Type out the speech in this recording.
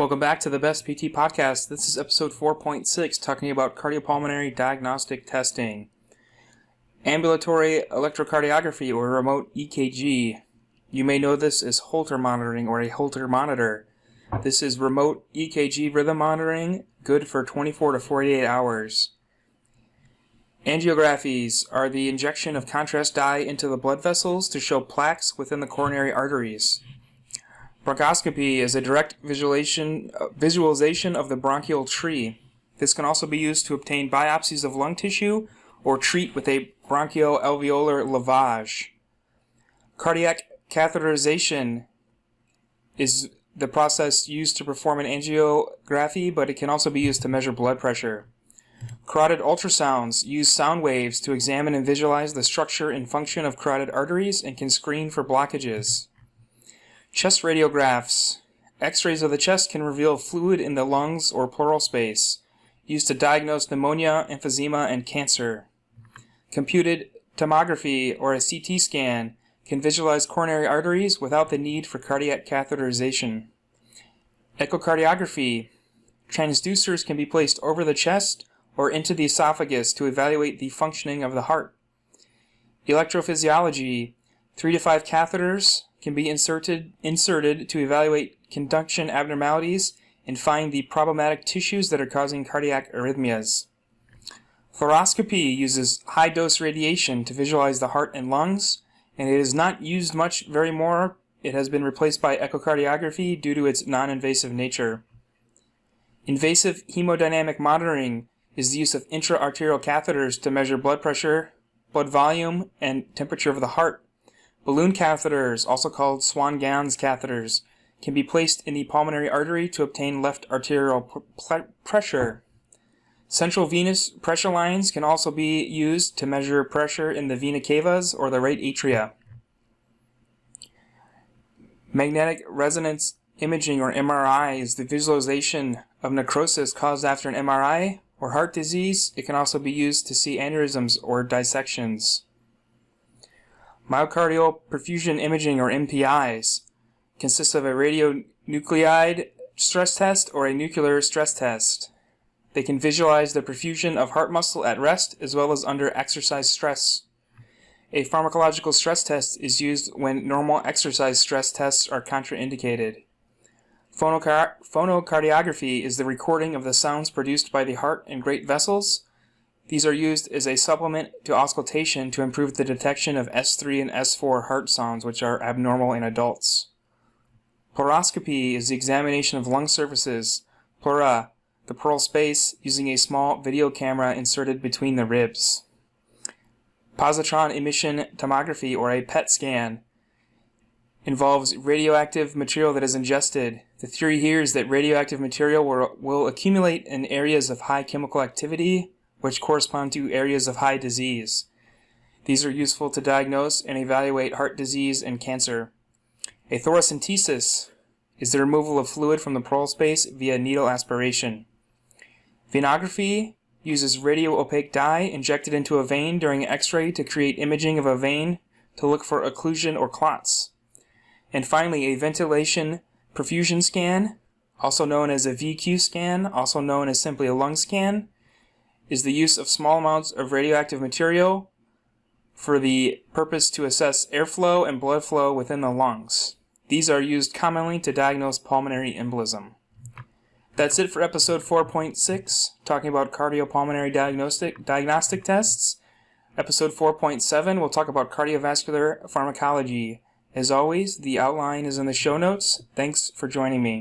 Welcome back to the Best PT Podcast. This is episode 4.6, talking about cardiopulmonary diagnostic testing. Ambulatory electrocardiography, or remote EKG. You may know this as Holter monitoring or a Holter monitor. This is remote EKG rhythm monitoring, good for 24 to 48 hours. Angiographies are the injection of contrast dye into the blood vessels to show plaques within the coronary arteries. Bronchoscopy is a direct visualization of the bronchial tree. This can also be used to obtain biopsies of lung tissue or treat with a bronchoalveolar lavage. Cardiac catheterization is the process used to perform an angiography, but it can also be used to measure blood pressure. Carotid Ultrasounds use sound waves to examine and visualize the structure and function of carotid arteries and can screen for blockages. Chest radiographs. X-rays of the chest can reveal fluid in the lungs or pleural space, used to diagnose pneumonia, emphysema, and cancer. Computed tomography, or a CT scan, can visualize coronary arteries without the need for cardiac catheterization. Echocardiography. Transducers can be placed over the chest or into the esophagus to evaluate the functioning of the heart. Electrophysiology. 3 to 5 catheters can be inserted to evaluate conduction abnormalities and find the problematic tissues that are causing cardiac arrhythmias. Thoracoscopy uses high-dose radiation to visualize the heart and lungs, and it is not used much very more. It has been replaced by echocardiography due to its non-invasive nature. Invasive hemodynamic monitoring is the use of intra-arterial catheters to measure blood pressure, blood volume, and temperature of the heart. Balloon catheters, also called Swan-Ganz catheters, can be placed in the pulmonary artery to obtain left arterial pressure. Central venous pressure lines can also be used to measure pressure in the vena cavas or the right atria. Magnetic resonance imaging, or MRI, is the visualization of necrosis caused after an MRI or heart disease. It can also be used to see aneurysms or dissections. Myocardial perfusion imaging, or MPIs, consists of a radionuclide stress test or a nuclear stress test. They can visualize the perfusion of heart muscle at rest as well as under exercise stress. A pharmacological stress test is used when normal exercise stress tests are contraindicated. Phonocardiography is the recording of the sounds produced by the heart and great vessels. These are used as a supplement to auscultation to improve the detection of S3 and S4 heart sounds, which are abnormal in adults. Pleuroscopy is the examination of lung surfaces, pleura, the pleural space, using a small video camera inserted between the ribs. Positron emission tomography, or a PET scan, involves radioactive material that is ingested. The theory here is that radioactive material will accumulate in areas of high chemical activity, which correspond to areas of high disease. These are useful to diagnose and evaluate heart disease and cancer. A thoracentesis is the removal of fluid from the pleural space via needle aspiration. Venography uses radio-opaque dye injected into a vein during X-ray to create imaging of a vein to look for occlusion or clots. And finally, a ventilation perfusion scan, also known as a VQ scan, also known as simply a lung scan, is the use of small amounts of radioactive material for the purpose to assess airflow and blood flow within the lungs. These are used commonly to diagnose pulmonary embolism. That's it for episode 4.6, talking about cardiopulmonary diagnostic tests. Episode 4.7, we'll talk about cardiovascular pharmacology. As always, the outline is in the show notes. Thanks for joining me.